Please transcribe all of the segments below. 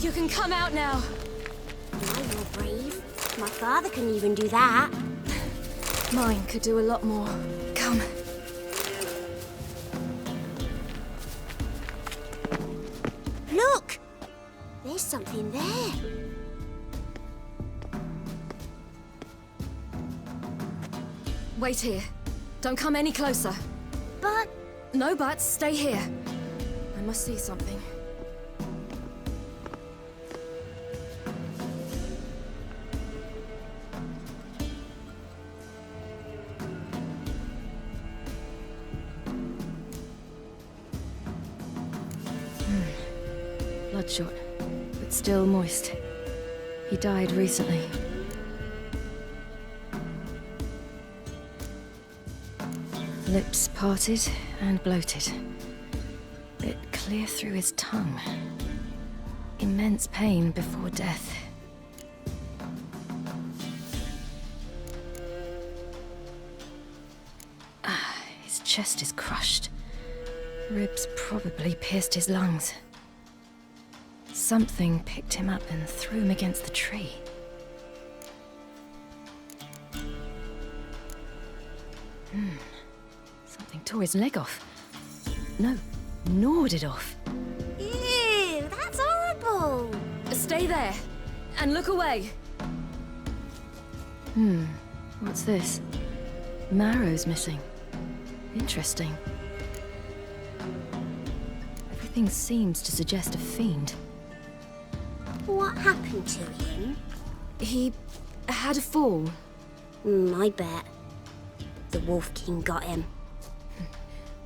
You can come out now. Now you're brave. My father couldn't even do that. Mine could do a lot more. Come. Look! There's something there. Wait here. Don't come any closer. But... No buts. Stay here. I must see something. Bloodshot, but still moist. He died recently. Lips parted and bloated. Bit clear through his tongue. Immense pain before death. His chest is crushed. Ribs probably pierced his lungs. Something picked him up and threw him against the tree. Something tore his leg off. No, gnawed it off. Ew, that's horrible. Stay there, and look away. What's this? Marrow's missing. Interesting. Everything seems to suggest a fiend. What happened to him? He had a fall. I bet. The Wolf King got him.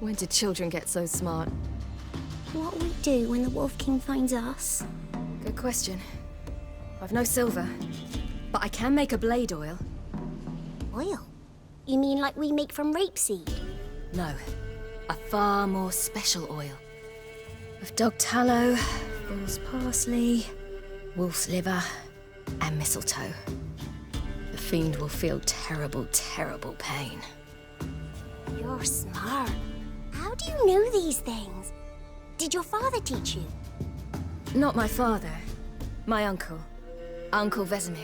When did children get so smart? What will we do when the Wolf King finds us? Good question. I've no silver, but I can make a blade oil. Oil? You mean like we make from rapeseed? No, a far more special oil. Of dog tallow, bull's parsley, wolf's liver, and mistletoe. The fiend will feel terrible, terrible pain. You're smart. How do you know these things? Did your father teach you? Not my father. My uncle. Uncle Vesemir.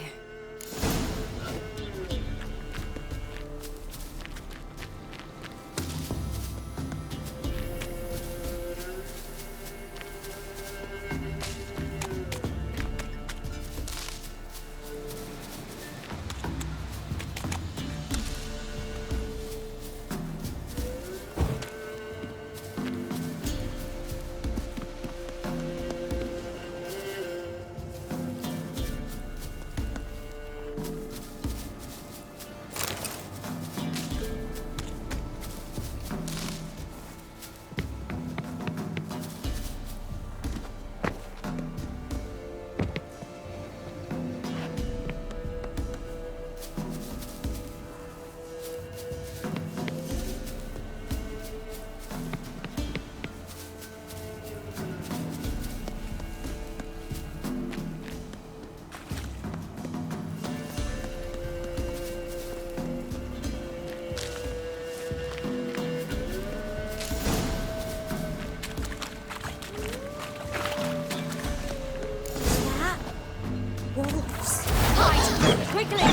Wolves. Hide! Quickly!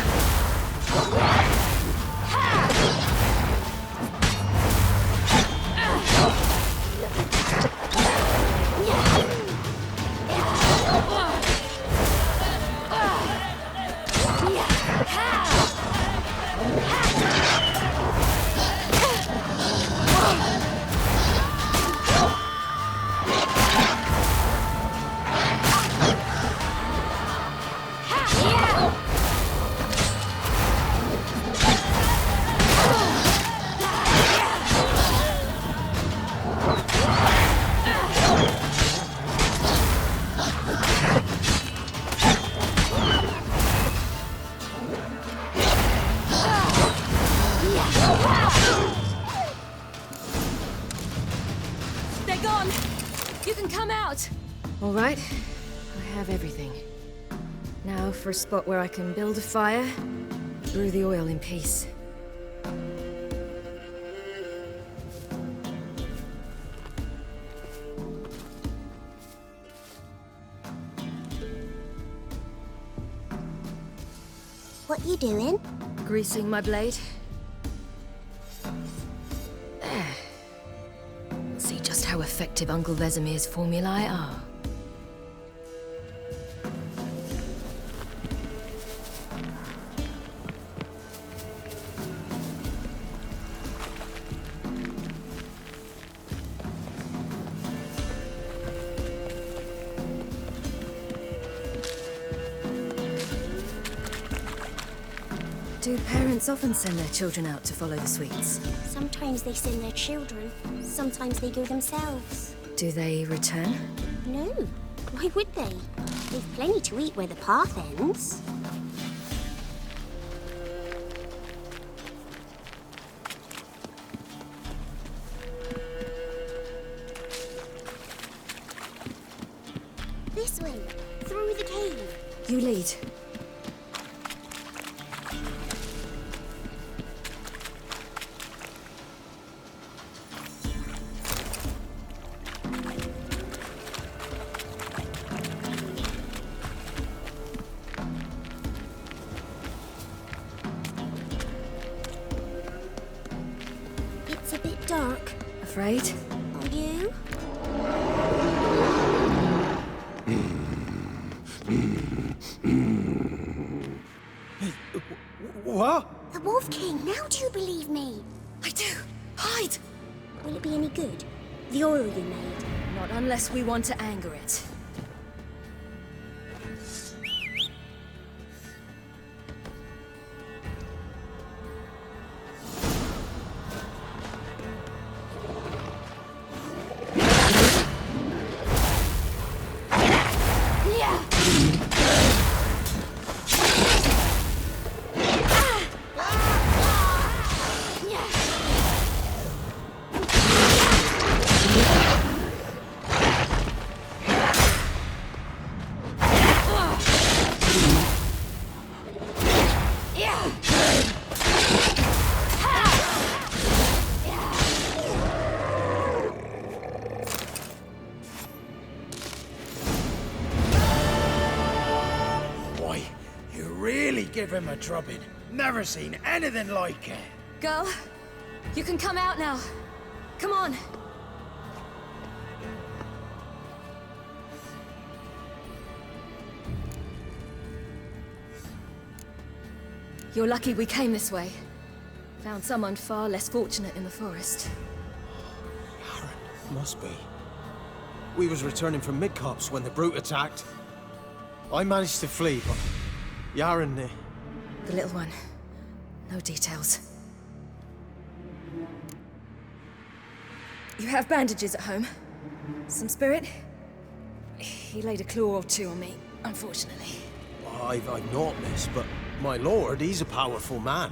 They're gone! You can come out! All right. I have everything. Now for a spot where I can build a fire, brew the oil in peace. What you doing? Greasing my blade. There. See just how effective Uncle Vesemir's formulae are. Do parents often send their children out to follow the sweets? Sometimes they send their children, sometimes they go themselves. Do they return? No, why would they? They've plenty to eat where the path ends. This way, through the cave. You lead. It's a bit dark. Afraid? Are you? What? The Wolf King, now do you believe me? I do. Hide! Will it be any good? The oil you made? Not unless we want to anger it. Give him a drubbing. Never seen anything like it. Girl, you can come out now. Come on. You're lucky we came this way. Found someone far less fortunate in the forest. Yaren, must be. We was returning from Midcopse when the brute attacked. I managed to flee, but Yaren, The little one. No details. You have bandages at home? Some spirit? He laid a claw or two on me, unfortunately. I've not, miss, but my lord, he's a powerful man.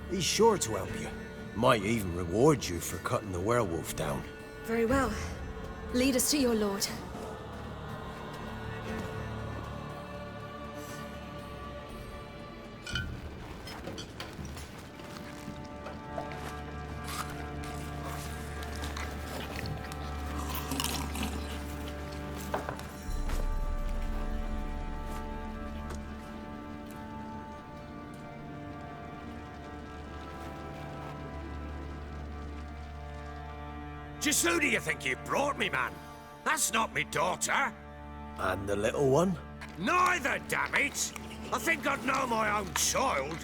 He's sure to help you. Might even reward you for cutting the werewolf down. Very well. Lead us to your lord. Just who do you think you brought me, man? That's not me daughter. And the little one? Neither, damn it! I think I'd know my own child.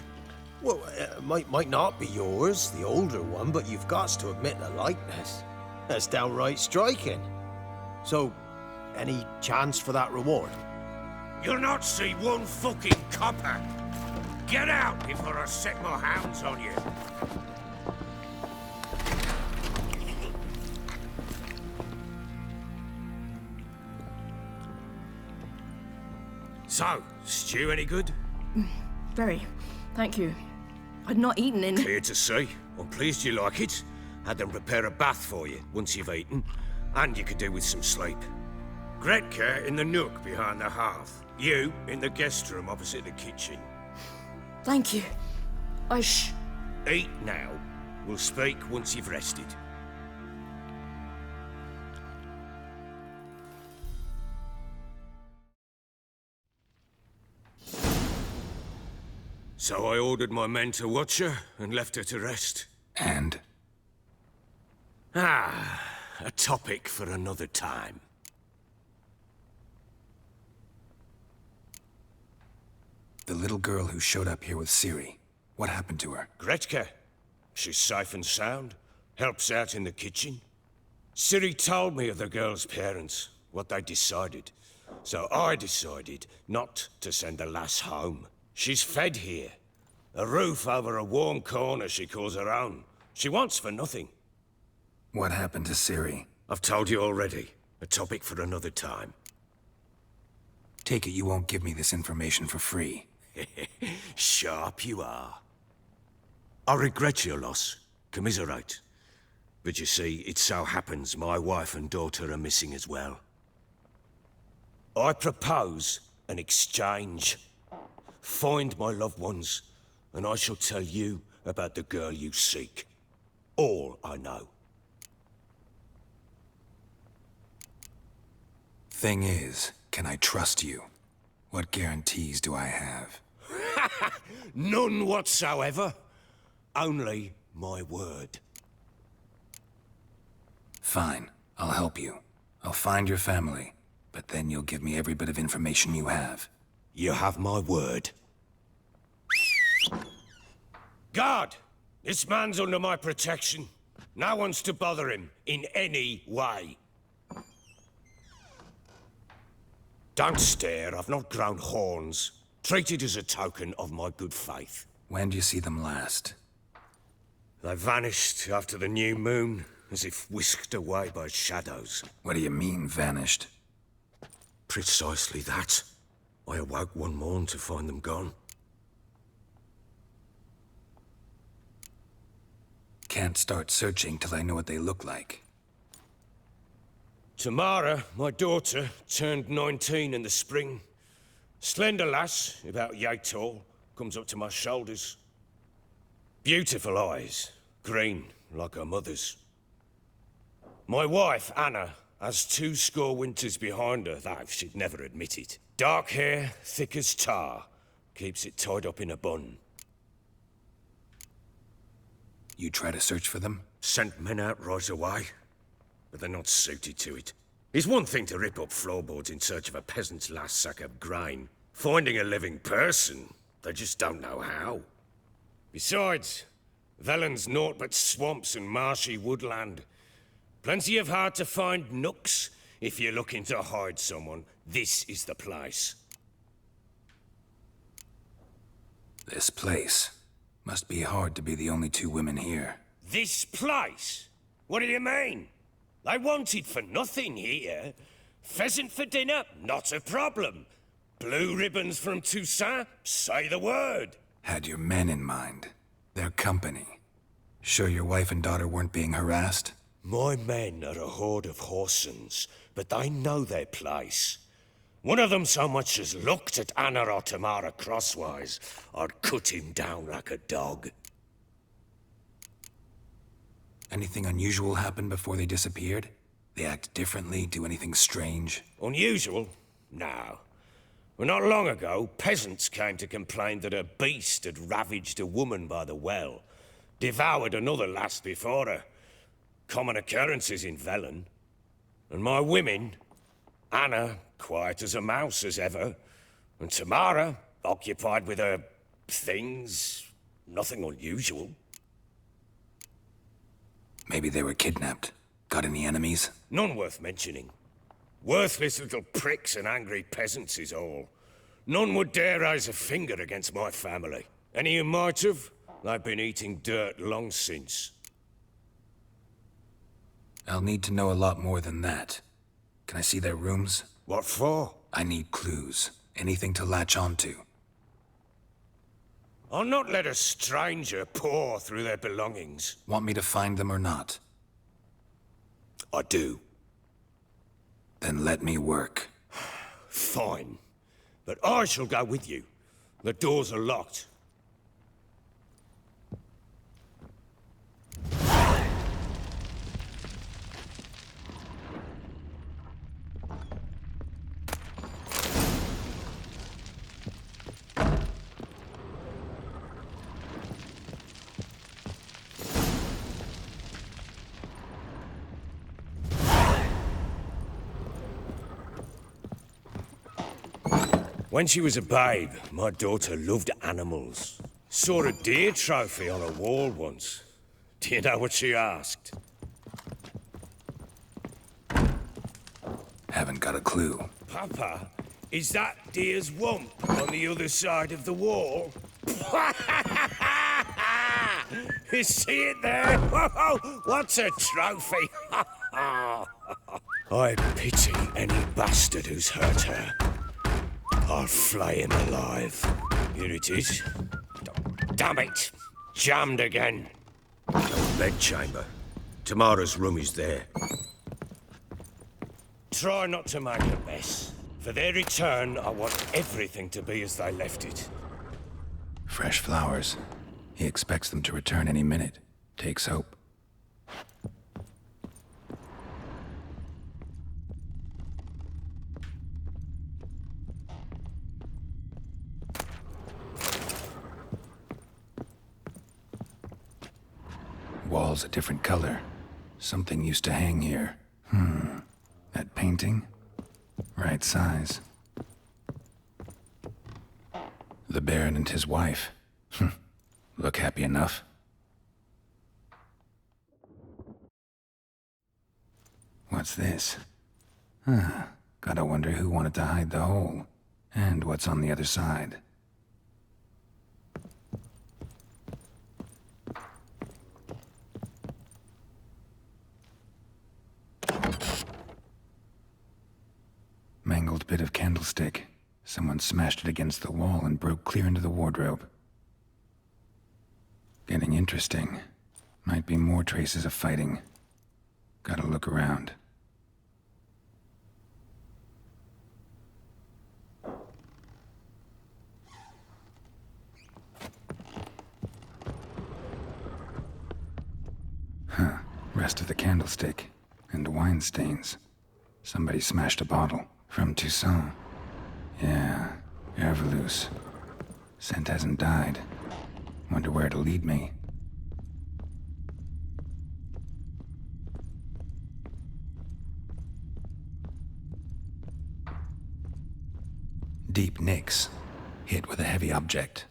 Well, might not be yours, the older one, but you've got to admit the likeness. That's downright striking. So, any chance for that reward? You'll not see one fucking copper. Get out before I set my hounds on you. So, stew any good? Very. Thank you. I'd not eaten in... Clear to see. I'm pleased you like it. Had them prepare a bath for you once you've eaten. And you could do with some sleep. Gretka in the nook behind the hearth. You in the guest room opposite the kitchen. Thank you. Eat now. We'll speak once you've rested. So I ordered my men to watch her and left her to rest. And? Ah, a topic for another time. The little girl who showed up here with Ciri. What happened to her? Gretke. She's safe and sound. Helps out in the kitchen. Ciri told me of the girl's parents, what they decided. So I decided not to send the lass home. She's fed here. A roof over a warm corner she calls her own. She wants for nothing. What happened to Ciri? I've told you already. A topic for another time. Take it you won't give me this information for free. Sharp you are. I regret your loss. Commiserate. But you see, it so happens my wife and daughter are missing as well. I propose an exchange. Find my loved ones, and I shall tell you about the girl you seek. All I know. Thing is, can I trust you? What guarantees do I have? None whatsoever. Only my word. Fine, I'll help you. I'll find your family, but then you'll give me every bit of information you have. You have my word. Guard! This man's under my protection. No one's to bother him in any way. Don't stare, I've not grown horns. Treat it as a token of my good faith. When do you see them last? They vanished after the new moon, as if whisked away by shadows. What do you mean, vanished? Precisely that. I awoke one morn to find them gone. Can't start searching till I know what they look like. Tamara, my daughter, turned 19 in the spring. Slender lass, about yay tall, comes up to my shoulders. Beautiful eyes, green like her mother's. My wife, Anna, has 2 winters behind her, though she'd never admit it. Dark hair, thick as tar, keeps it tied up in a bun. You try to search for them? Sent men out right away, but they're not suited to it. It's one thing to rip up floorboards in search of a peasant's last sack of grain. Finding a living person, they just don't know how. Besides, Velen's naught but swamps and marshy woodland. Plenty of hard-to-find nooks. If you're looking to hide someone, this is the place. This place. Must be hard to be the only 2 women here. This place? What do you mean? They wanted for nothing here. Pheasant for dinner? Not a problem. Blue ribbons from Toussaint? Say the word. Had your men in mind. Their company. Sure your wife and daughter weren't being harassed? My men are a horde of whoresons, but they know their place. One of them so much as looked at Anna or Tamara crosswise, I'd cut him down like a dog. Anything unusual happen before they disappeared? They act differently, do anything strange? Unusual? No. Well, not long ago, peasants came to complain that a beast had ravaged a woman by the well. Devoured another lass before her. Common occurrences in Velen. And my women, Anna, quiet as a mouse as ever, and Tamara, occupied with her things, nothing unusual. Maybe they were kidnapped. Got any enemies? None worth mentioning. Worthless little pricks and angry peasants is all. None would dare raise a finger against my family. Any who might have, they've been eating dirt long since. I'll need to know a lot more than that. Can I see their rooms? What for? I need clues. Anything to latch onto. I'll not let a stranger pore through their belongings. Want me to find them or not? I do. Then let me work. Fine. But I shall go with you. The doors are locked. When she was a babe, my daughter loved animals. Saw a deer trophy on a wall once. Do you know what she asked? Haven't got a clue. Papa, is that deer's wump on the other side of the wall? You see it there? What's a trophy? I pity any bastard who's hurt her. I'll flay him alive. Here it is. Damn it! Jammed again. Bedchamber. Tamara's room is there. Try not to make a mess. For their return, I want everything to be as they left it. Fresh flowers. He expects them to return any minute. Takes hope. Wall's a different color. Something used to hang here. That painting? Right size. The Baron and his wife. Look happy enough. What's this? Gotta wonder who wanted to hide the hole. And what's on the other side. Mangled bit of candlestick. Someone smashed it against the wall and broke clear into the wardrobe. Getting interesting. Might be more traces of fighting. Gotta look around. Rest of the candlestick. And wine stains. Somebody smashed a bottle. From Toussaint. Yeah, Ervelus. Scent hasn't died. Wonder where it'll lead me. Deep nicks. Hit with a heavy object.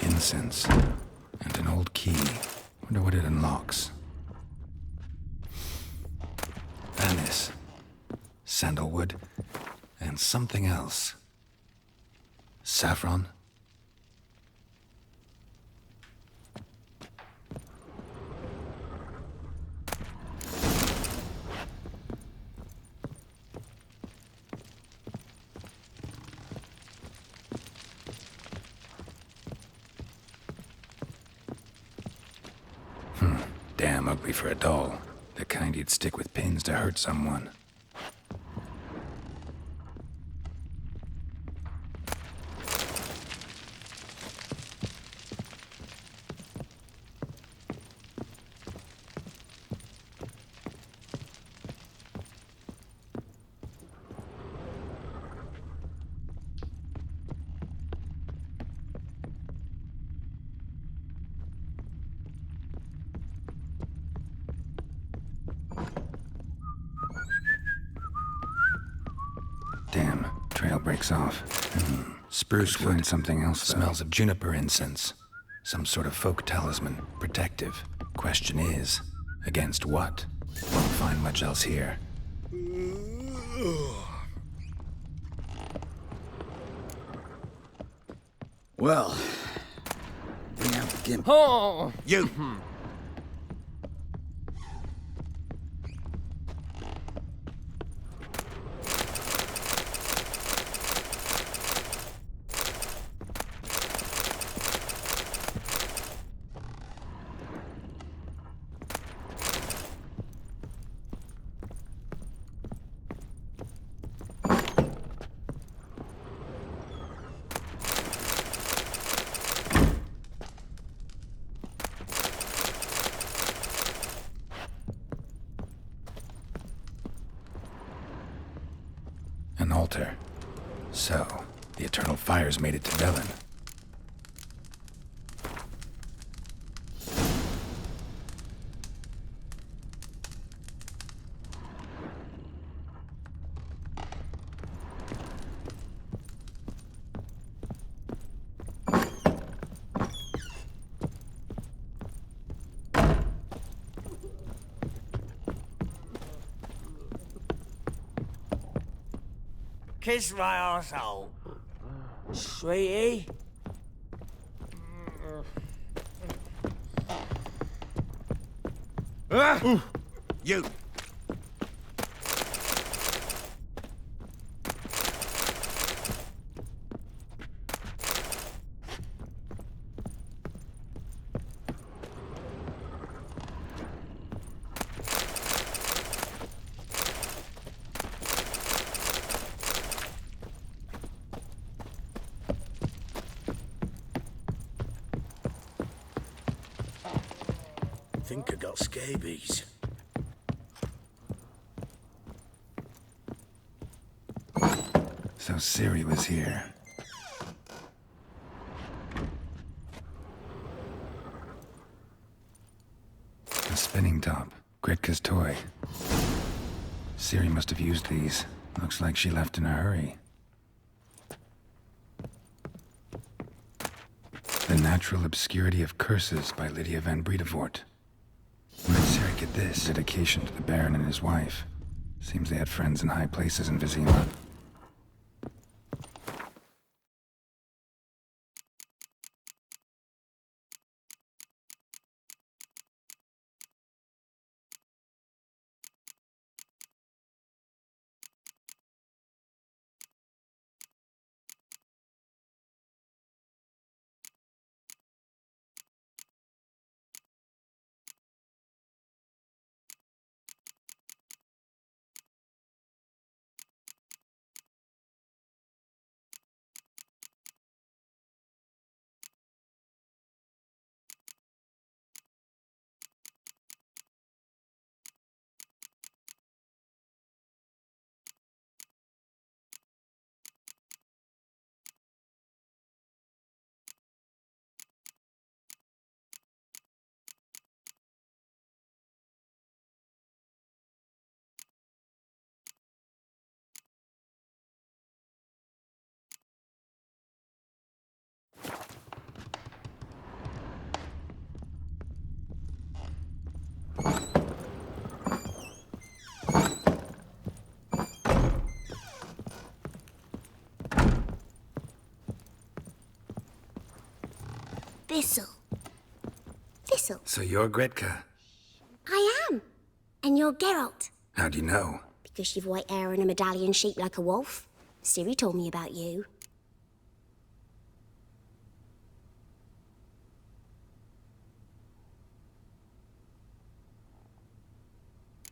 Incense. And an old key. Wonder what it unlocks. Anise. Sandalwood. And something else. Saffron. Damn ugly for a doll. The kind you'd stick with pins to hurt someone. Damn, trail breaks off. Spruce wood. Find something else, though. Smells of juniper incense. Some sort of folk talisman. Protective. Question is, against what? Won't find much else here. Well, bring out the gimp. Oh! You! An altar. So, the eternal fires made it to Velen. Kiss my arsehole. Sweetie. You! Think I got scabies. So Ciri was here. A spinning top. Gretka's toy. Ciri must have used these. Looks like she left in a hurry. The Natural Obscurity of Curses by Lydia van Bredevoort. Where did Ciri get this? Dedication to the Baron and his wife. Seems they had friends in high places in Vizima. Thistle. Thistle. So you're Gretka. I am. And you're Geralt. How do you know? Because you've white hair and a medallion shaped like a wolf. Ciri told me about you.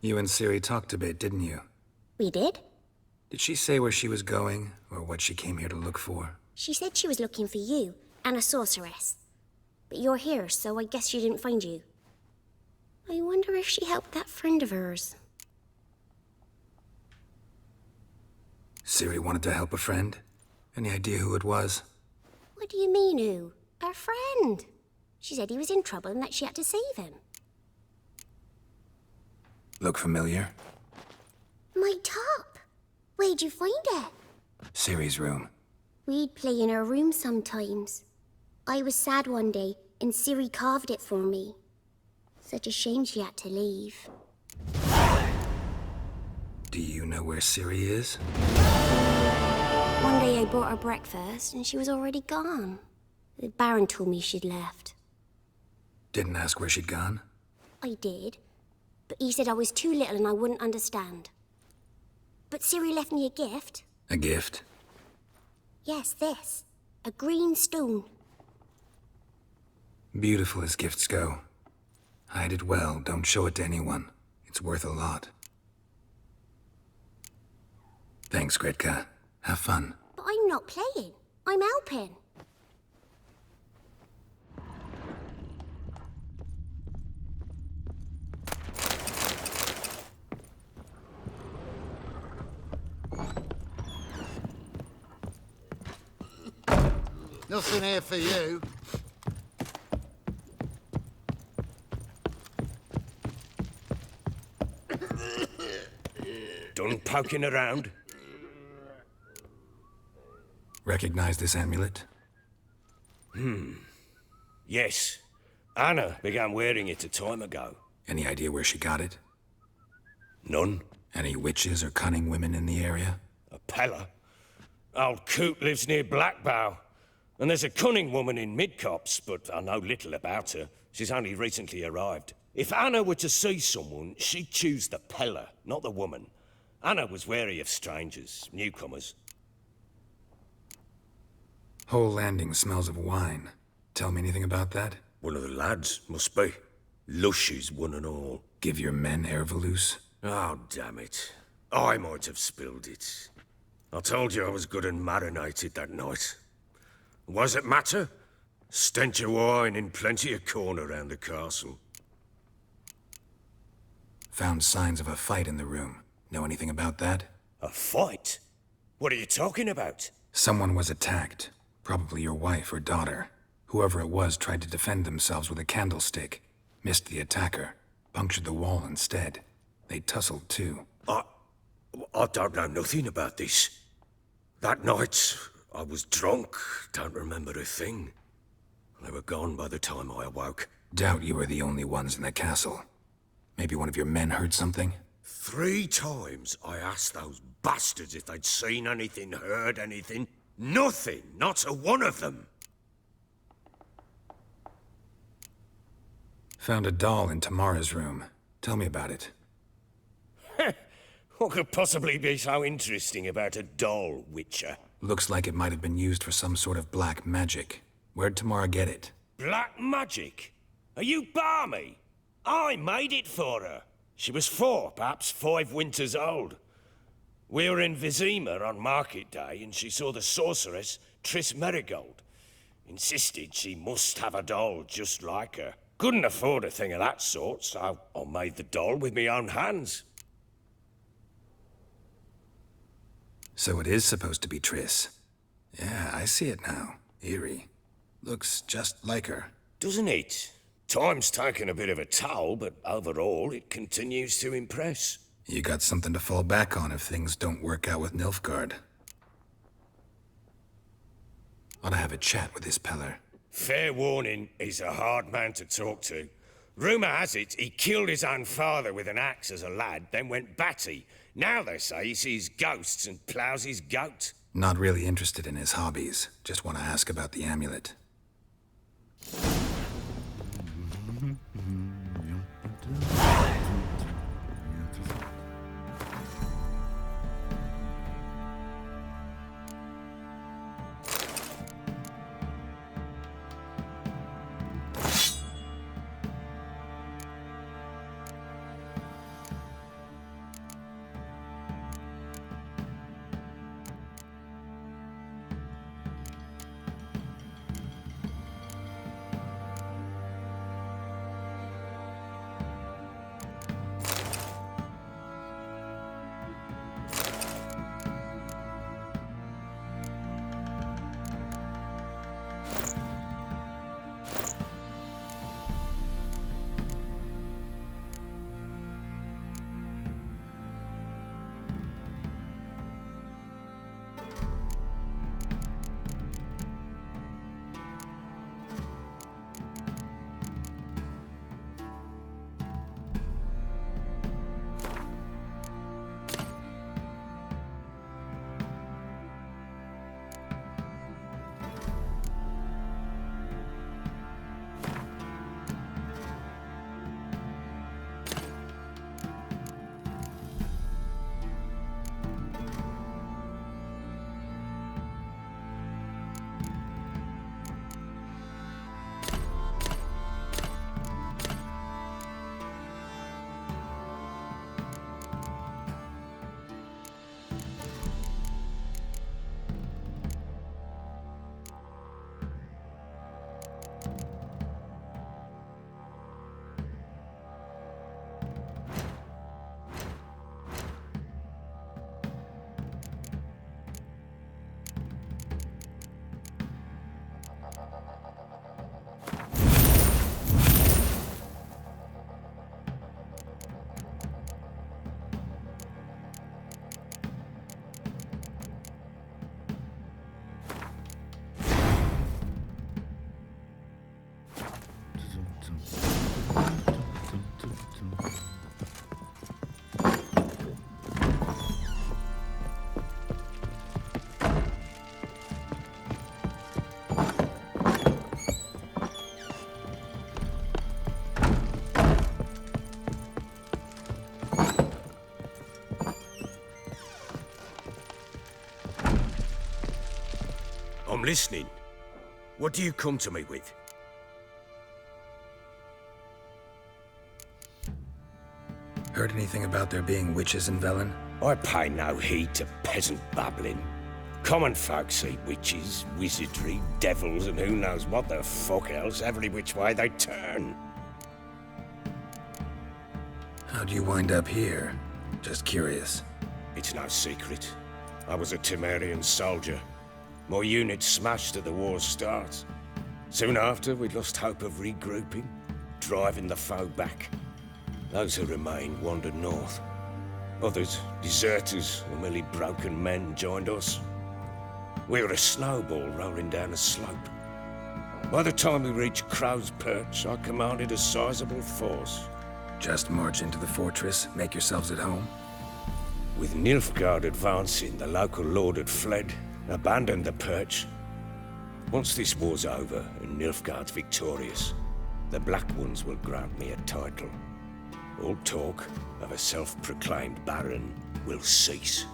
You and Ciri talked a bit, didn't you? We did. Did she say where she was going, or what she came here to look for? She said she was looking for you and a sorceress. But you're here, so I guess she didn't find you. I wonder if she helped that friend of hers. Ciri wanted to help a friend? Any idea who it was? What do you mean, who? Her friend. She said he was in trouble and that she had to save him. Look familiar? My top. Where'd you find it? Ciri's room. We'd play in her room sometimes. I was sad one day, and Ciri carved it for me. Such a shame she had to leave. Do you know where Ciri is? One day I bought her breakfast, and she was already gone. The Baron told me she'd left. Didn't ask where she'd gone? I did, but he said I was too little and I wouldn't understand. But Ciri left me a gift. A gift? Yes, this. A green stone. Beautiful as gifts go. Hide it well, don't show it to anyone. It's worth a lot. Thanks, Gretka. Have fun. But I'm not playing. I'm helping. Nothing here for you. Done poking around? Recognize this amulet? Yes. Anna began wearing it a time ago. Any idea where she got it? None. Any witches or cunning women in the area? A Pella? Old Coot lives near Blackbow. And there's a cunning woman in Midcopse, but I know little about her. She's only recently arrived. If Anna were to see someone, she'd choose the Pella, not the woman. Anna was wary of strangers, newcomers. Whole landing smells of wine. Tell me anything about that? One of the lads, must be. Lushes, one and all. Give your men Ervelus? Oh, damn it. I might have spilled it. I told you I was good and marinated that night. Was it matter? Stench of wine in plenty of corn around the castle. Found signs of a fight in the room. Know anything about that? A fight? What are you talking about? Someone was attacked. Probably your wife or daughter. Whoever it was tried to defend themselves with a candlestick. Missed the attacker. Punctured the wall instead. They tussled too. I don't know nothing about this. That night, I was drunk, don't remember a thing. They were gone by the time I awoke. Doubt you were the only ones in the castle. Maybe one of your men heard something? 3 times I asked those bastards if they'd seen anything, heard anything. Nothing, not a one of them. Found a doll in Tamara's room. Tell me about it. What could possibly be so interesting about a doll, Witcher? Looks like it might have been used for some sort of black magic. Where'd Tamara get it? Black magic? Are you balmy? I made it for her. She was 4, perhaps 5 winters old. We were in Vizima on market day, and she saw the sorceress, Triss Merigold. Insisted she must have a doll just like her. Couldn't afford a thing of that sort, so I made the doll with my own hands. So it is supposed to be Triss. Yeah, I see it now. Eerie. Looks just like her. Doesn't it? Time's taken a bit of a toll, but overall it continues to impress. You got something to fall back on if things don't work out with Nilfgaard. Ought to have a chat with this Peller. Fair warning, he's a hard man to talk to. Rumour has it he killed his own father with an axe as a lad, then went batty. Now they say he sees ghosts and ploughs his goat. Not really interested in his hobbies. Just want to ask about the amulet. I'm listening. What do you come to me with? Heard anything about there being witches in Velen? I pay no heed to peasant babbling. Common folk see witches, wizardry, devils, and who knows what the fuck else every which way they turn. How'd you wind up here? Just curious. It's no secret. I was a Temerian soldier. My unit smashed at the war's start. Soon after, we lost hope of regrouping, driving the foe back. Those who remained wandered north. Others, deserters or merely broken men, joined us. We were a snowball rolling down a slope. By the time we reached Crow's Perch, I commanded a sizable force. Just march into the fortress, make yourselves at home? With Nilfgaard advancing, the local lord had fled, abandoned the Perch. Once this war's over and Nilfgaard's victorious, the Black Ones will grant me a title. All talk of a self-proclaimed baron will cease.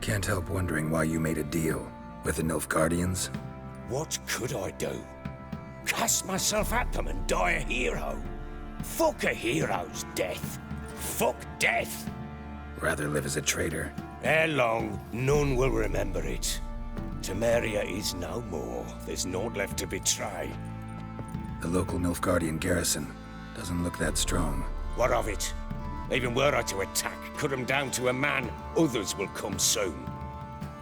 Can't help wondering why you made a deal with the Nilfgaardians. What could I do? Cast myself at them and die a hero? Fuck a hero's death. Fuck death. Rather live as a traitor. Ere long, none will remember it. Temeria is no more. There's naught left to betray. The local Nilfgaardian garrison doesn't look that strong. What of it? Even were I to attack, cut them down to a man, others will come soon.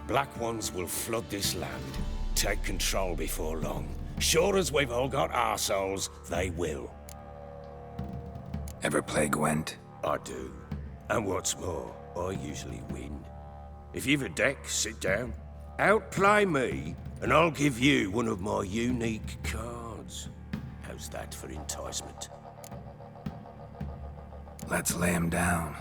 Black Ones will flood this land, take control before long. Sure as we've all got arseholes, they will. Ever play Gwent? I do. And what's more, I usually win. If you've a deck, sit down. Outplay me, and I'll give you one of my unique cards. How's that for enticement? Let's lay him down.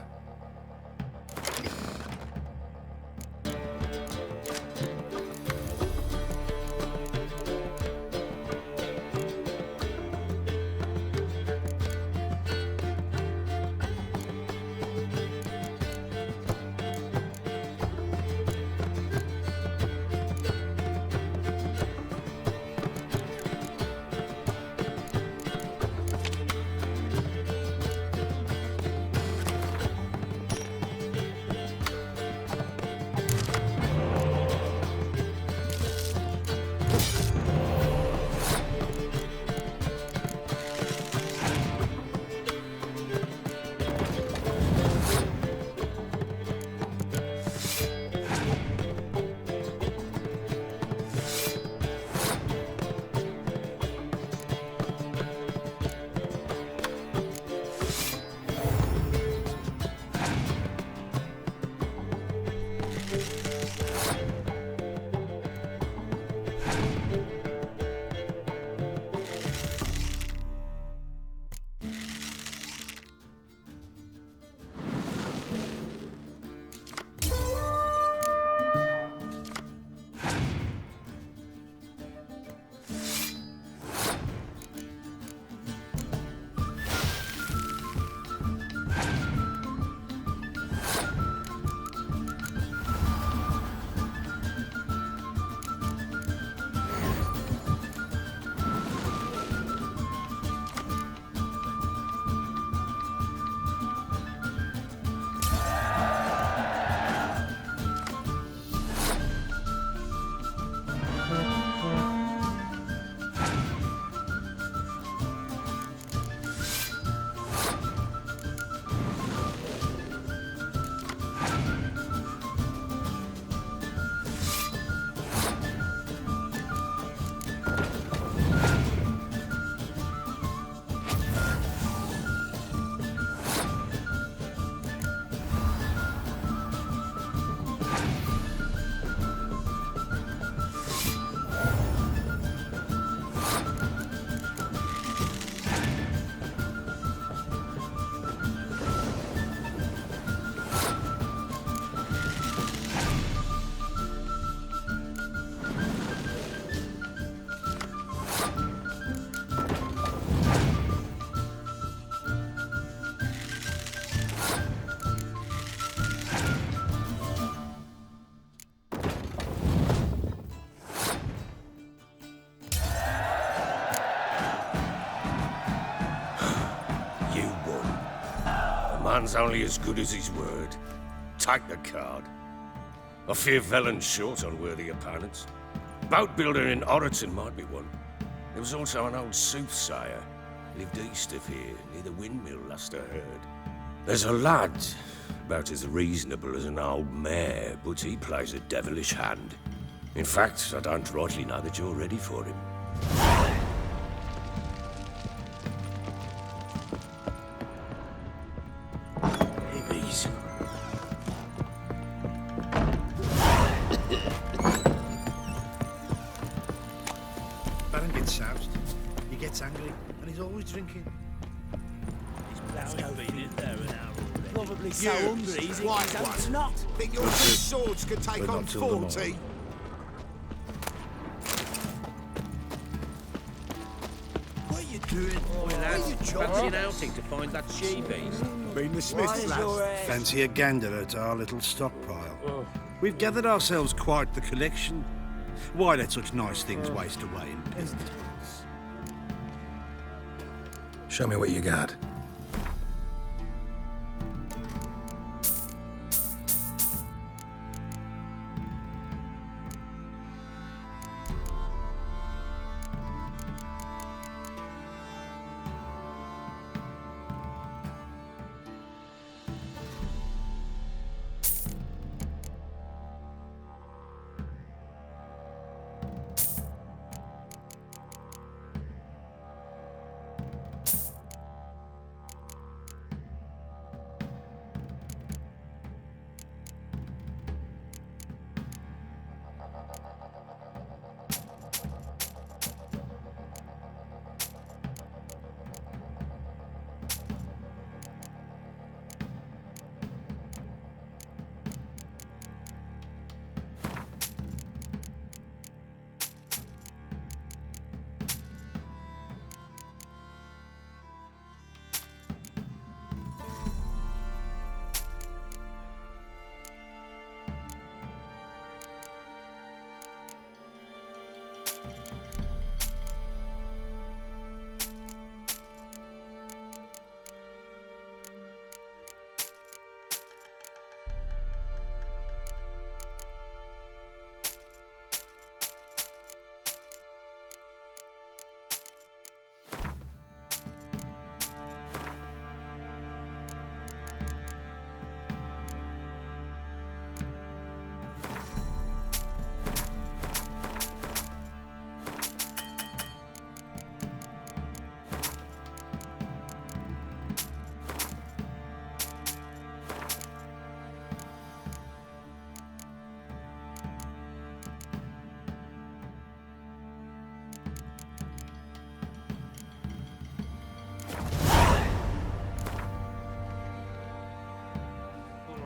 Man's only as good as his word. Take the card. I fear Velen's short on worthy opponents. Boat builder in Oroton might be one. There was also an old soothsayer. Lived east of here, near the windmill, last I heard. There's a lad, about as reasonable as an old mare, but he plays a devilish hand. In fact, I don't rightly know that you're ready for him. Hibbies. Baron gets soused, he gets angry, and he's always drinking. Probably so hungry he's eating his own snot. Think your two swords could take But on not till tomorrow. 40? What are you doing? Fancy an outing to find that she-beast? Been the Why Smith's is lad. your head? Fancy a gander at our little stockpile. We've gathered ourselves quite the collection. Why let such nice things waste away in peasant huts? Show me what you got.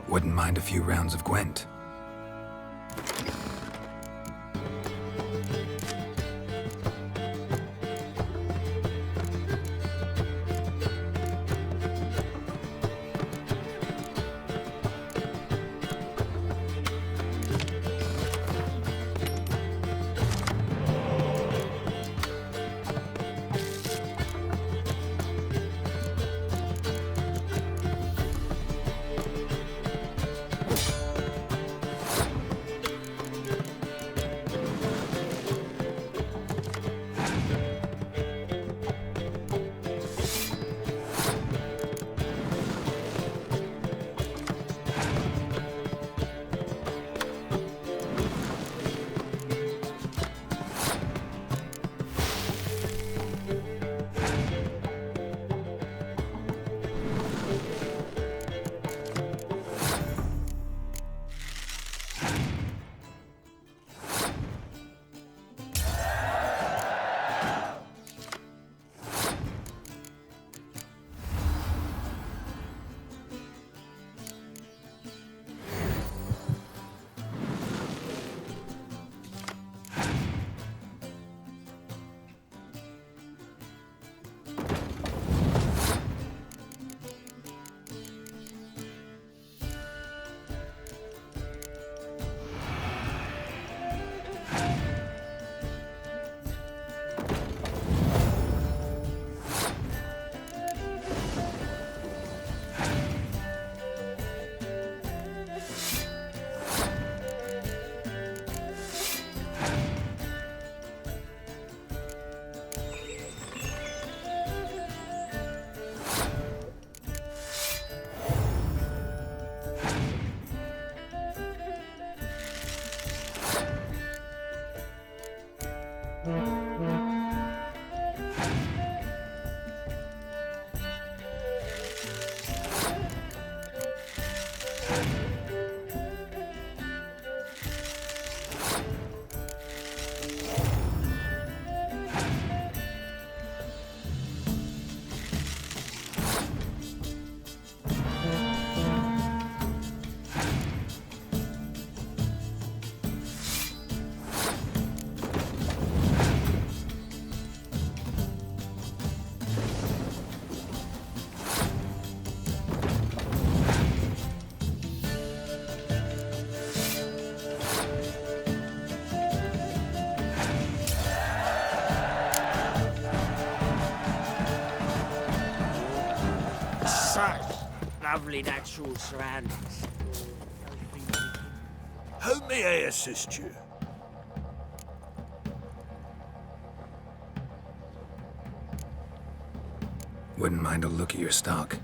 Wouldn't mind a few rounds of Gwent. such lovely natural surroundings. How may I assist you? Wouldn't mind a look at your stock.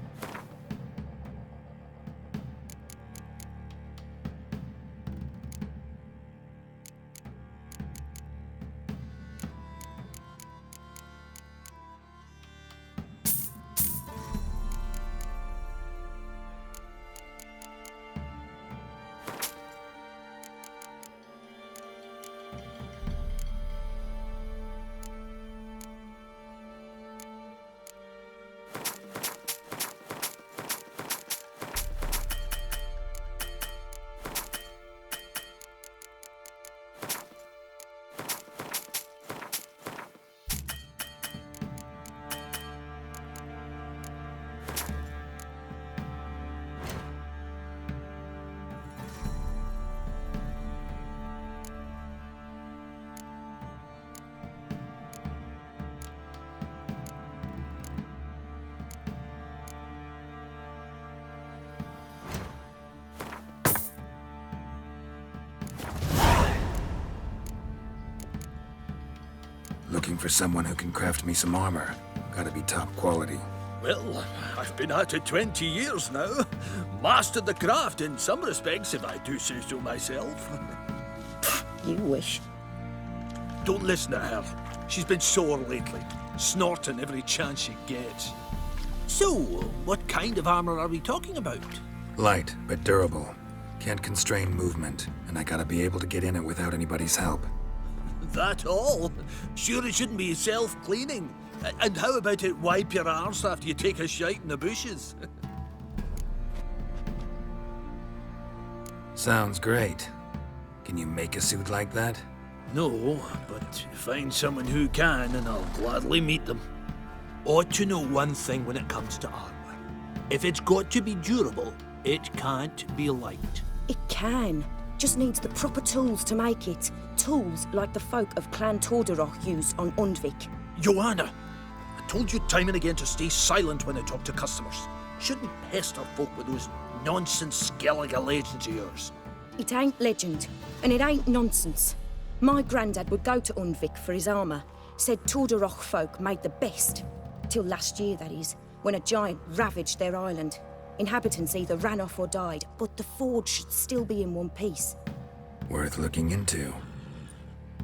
Looking for someone who can craft me some armor. Gotta be top quality. Well, I've been at it 20 years now. Mastered the craft in some respects, if I do say so myself. You wish. Don't listen to her. She's been sore lately, snorting every chance she gets. So, what kind of armor are we talking about? Light, but durable. Can't constrain movement, and I gotta be able to get in it without anybody's help. That all? Sure it shouldn't be self-cleaning. And how about it wipe your arse after you take a shite in the bushes? Sounds great. Can you make a suit like that? No, but find someone who can and I'll gladly meet them. Ought to know one thing when it comes to armor. If it's got to be durable, it can't be light. It can. Just needs the proper tools to make it. Tools like the folk of Clan Tordarroch use on Undvik. Joanna, I told you time and again to stay silent when I talk to customers. Shouldn't pester folk with those nonsense Skellige legends of yours. It ain't legend, and it ain't nonsense. My granddad would go to Undvik for his armour. Said Tordarroch folk made the best. Till last year, that is, when a giant ravaged their island. Inhabitants either ran off or died, but the forge should still be in one piece. Worth looking into.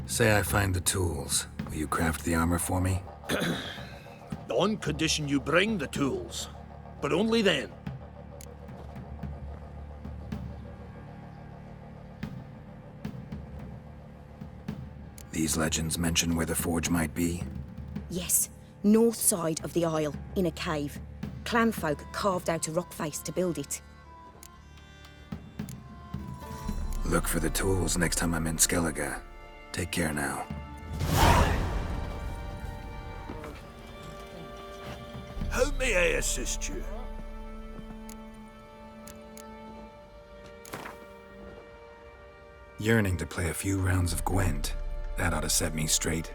Say I find the tools. Will you craft the armor for me? On condition you bring the tools. But only then. These legends mention where the forge might be? Yes, north side of the isle, in a cave. Clanfolk carved out a rock face to build it. Look for the tools next time I'm in Skellige. Take care now. How may I assist you? Yearning to play a few rounds of Gwent. That ought to set me straight.